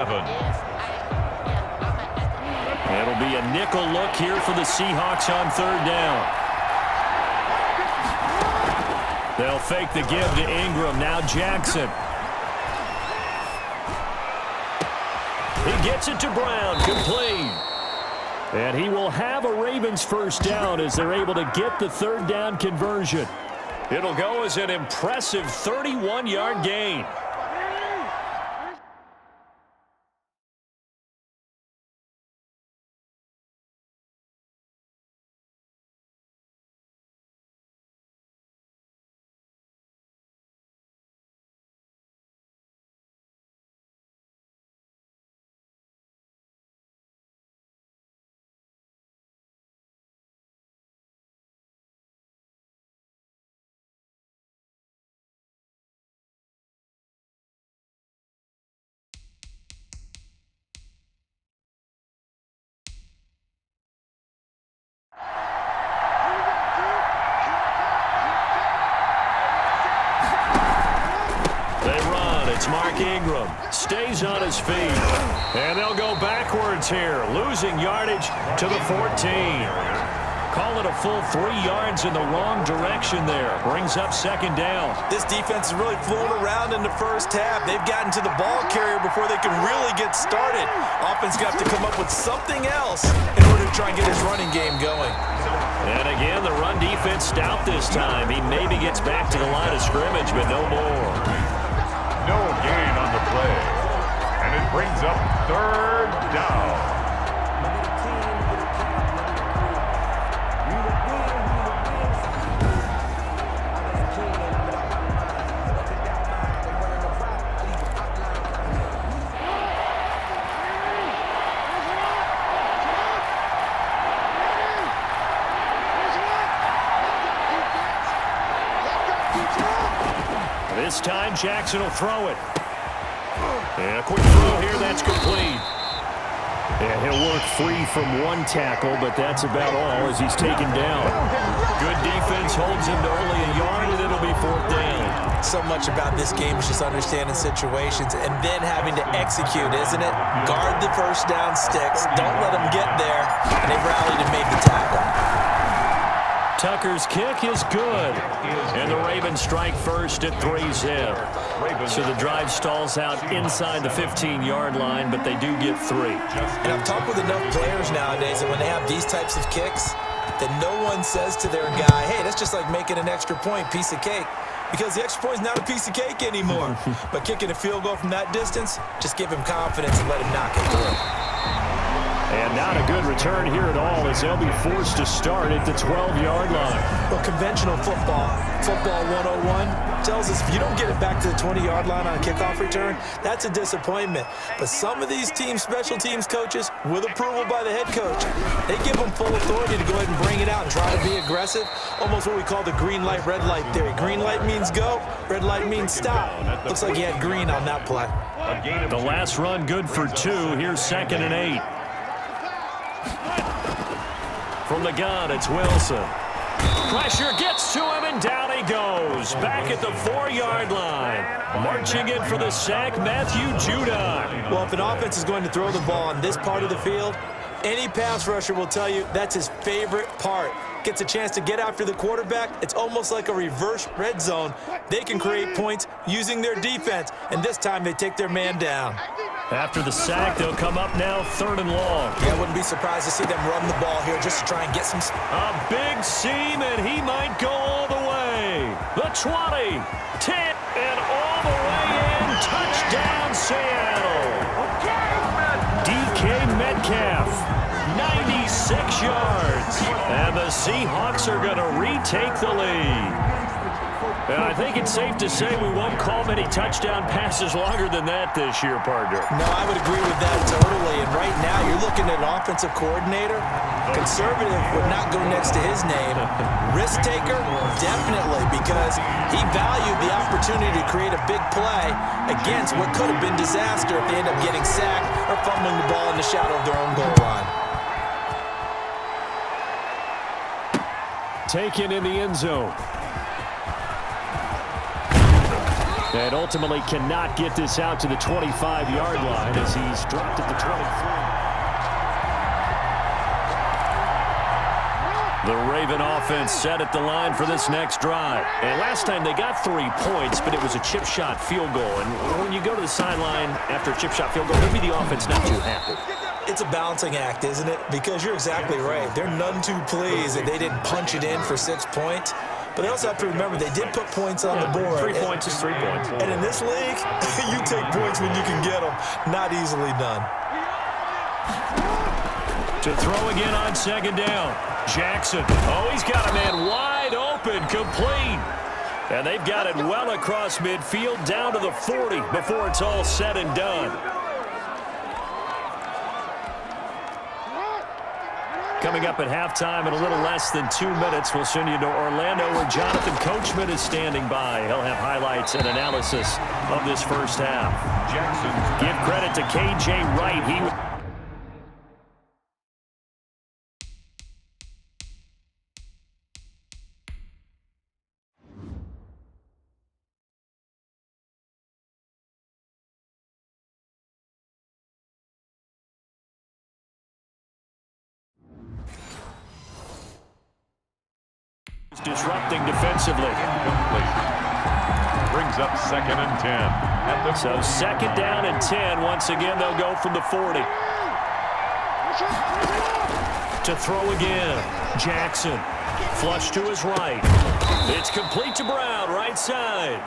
It'll be a nickel look here for the Seahawks on third down. They'll fake the give to Ingram. Now Jackson. He gets it to Brown. Complete. And he will have a Ravens first down as they're able to get the third down conversion. It'll go as an impressive 31-yard gain. It's Mark Ingram. Stays on his feet. And they'll go backwards here. Losing yardage to the 14. Call it a full 3 yards in the wrong direction there. Brings up second down. This defense is really flown around in the first half. They've gotten to the ball carrier before they can really get started. Offense got to come up with something else in order to try and get his running game going. And again, the run defense stout this time. He maybe gets back to the line of scrimmage, but no more. No gain on the play. And it brings up third down. This time, Jackson will throw it. And a quick throw here, that's complete. And he'll work free from one tackle, but that's about all as he's taken down. Good defense holds him to only a yard, and it'll be fourth down. So much about this game is just understanding situations and then having to execute, isn't it? Guard the first down sticks. Don't let them get there. And they rallied and made the tackle. Tucker's kick is good. And the Ravens strike first at 3-zip. So the drive stalls out inside the 15-yard line, but they do get 3. And I've talked with enough players nowadays that when they have these types of kicks, that no one says to their guy, hey, that's just like making an extra point, piece of cake. Because the extra point is not a piece of cake anymore. But kicking a field goal from that distance, just give him confidence and let him knock it through. And not a good return here at all as they'll be forced to start at the 12-yard line. Well, conventional football 101, tells us if you don't get it back to the 20-yard line on a kickoff return, that's a disappointment. But some of these teams, special teams coaches, with approval by the head coach, they give them full authority to go ahead and bring it out and try to be aggressive, almost what we call the green light, red light theory. Green light means go, red light means stop. Looks like he had green on that play. The last run good for 2. Here's 2nd and 8. From the gun, it's Wilson. Pressure gets to him, and down he goes. Back at the 4-yard line. Marching in for the sack, Matthew Judon. Well, if an offense is going to throw the ball on this part of the field, any pass rusher will tell you that's his favorite part. Gets a chance to get after the quarterback. It's almost like a reverse red zone. They can create points using their defense, and this time they take their man down. After the sack, they'll come up now 3rd and long. Yeah, I wouldn't be surprised to see them run the ball here just to try and get some... A big seam, and he might go all the way. The 20, 10, and all the way in. Touchdown, Seattle. DK Metcalf, 96 yards. And the Seahawks are going to retake the lead. And I think it's safe to say we won't call many touchdown passes longer than that this year, partner. No, I would agree with that totally. And right now, you're looking at an offensive coordinator. Conservative would not go next to his name. Risk taker, definitely, because he valued the opportunity to create a big play against what could have been disaster if they end up getting sacked or fumbling the ball in the shadow of their own goal line. Taken in the end zone. And ultimately cannot get this out to the 25-yard line as he's dropped at the 23. The Raven offense set at the line for this next drive. And last time they got 3 points, but it was a chip shot field goal. And when you go to the sideline after a chip shot field goal, maybe the offense not too happy. It's a balancing act, isn't it? Because you're exactly right. They're none too pleased that they didn't punch it in for 6 points. But they also have to remember they did put points on the board. 3 points is 3 points. And in this league, you take points when you can get them. Not easily done. To throw again on second down. Jackson. Oh, he's got a man wide open, complete. And they've got it well across midfield down to the 40 before it's all said and done. Coming up at halftime in a little less than 2 minutes, we'll send you to Orlando where Jonathan Coachman is standing by. He'll have highlights and analysis of this first half. Jackson. Give credit to K.J. Wright. Disrupting defensively. Complete. Brings up 2nd and 10. So 2nd down and 10. Once again, they'll go from the 40. To throw again. Jackson. Flush to his right. It's complete to Brown, right side.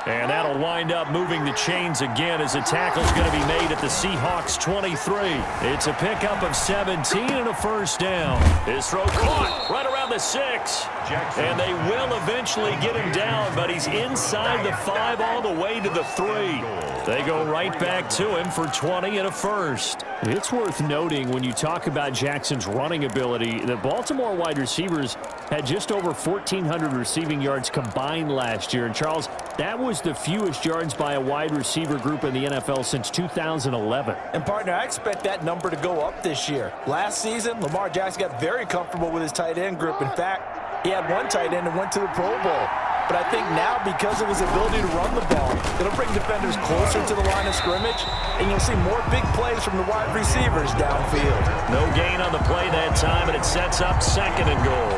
And that'll wind up moving the chains again as the tackle's going to be made at the Seahawks 23. It's a pickup of 17 and a first down. His throw caught right around the 6. Jackson. And they will eventually get him down, but he's inside the 5 all the way to the 3. They go right back to him for 20 and a first. It's worth noting when you talk about Jackson's running ability, the Baltimore wide receivers had just over 1,400 receiving yards combined last year. And, Charles, that was the fewest yards by a wide receiver group in the NFL since 2011. And, partner, I expect that number to go up this year. Last season, Lamar Jackson got very comfortable with his tight end group. In fact, he had one tight end and went to the Pro Bowl. But I think now, because of his ability to run the ball, it'll bring defenders closer to the line of scrimmage, and you'll see more big plays from the wide receivers downfield. No gain on the play that time, and it sets up 2nd and goal.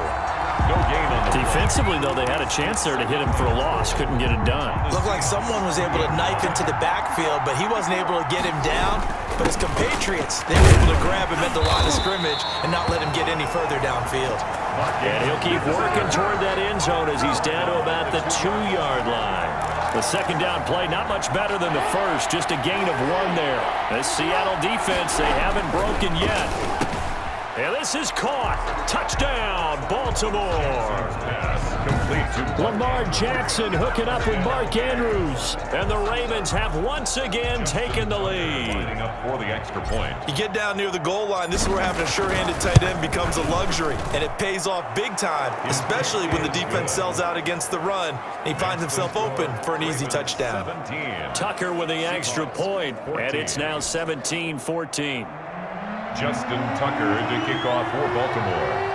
No gain on the Defensively, though, they had a chance there to hit him for a loss. Couldn't get it done. Looked like someone was able to knife into the backfield, but he wasn't able to get him down. But his compatriots, they were able to grab him at the line of scrimmage and not let him get any further downfield. And he'll keep working toward that end zone as he's down to about the 2-yard line. The 2nd down play, not much better than the first, just a gain of 1 there. This Seattle defense, they haven't broken yet. And this is caught. Touchdown, Baltimore. Lamar Jackson hooking up with Mark Andrews. And the Ravens have once again taken the lead. Lining up for the extra point. You get down near the goal line, this is where having a sure-handed tight end becomes a luxury. And it pays off big time, especially when the defense sells out against the run. And he finds himself open for an easy touchdown. 17. Tucker with the extra point. And it's now 17-14. Justin Tucker to kick off for Baltimore.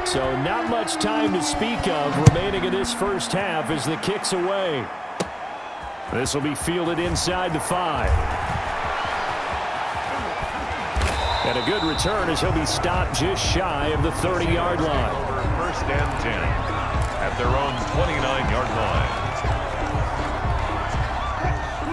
So not much time to speak of remaining in this first half as the kick's away. This will be fielded inside the 5. And a good return as he'll be stopped just shy of the 30-yard line. 1st and 10. At their own 29-yard line.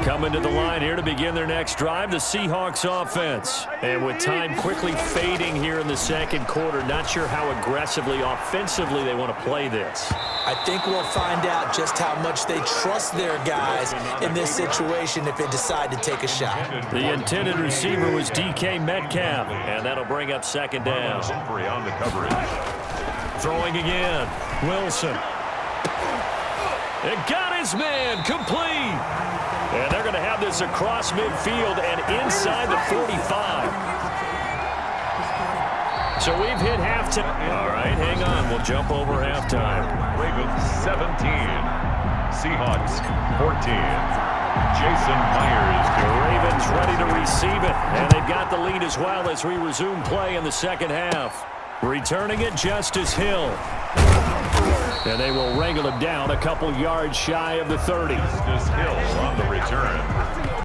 Coming to the line here to begin their next drive, the Seahawks offense. And with time quickly fading here in the 2nd quarter, not sure how aggressively, offensively they want to play this. I think we'll find out just how much they trust their guys in this situation if they decide to take a shot. The intended receiver was DK Metcalf, and that'll bring up 2nd down. On the coverage. Throwing again. Wilson. It got his man complete. And they're going to have this across midfield and inside the 45. So we've hit halftime. All right, hang on. We'll jump over halftime. Ravens 17. Seahawks 14. Jason Myers. The Ravens ready to receive it, and they've got the lead as well as we resume play in the second half. Returning it, Justice Hill. And they will wrangle it down a couple yards shy of the 30. Justice Hill on the return.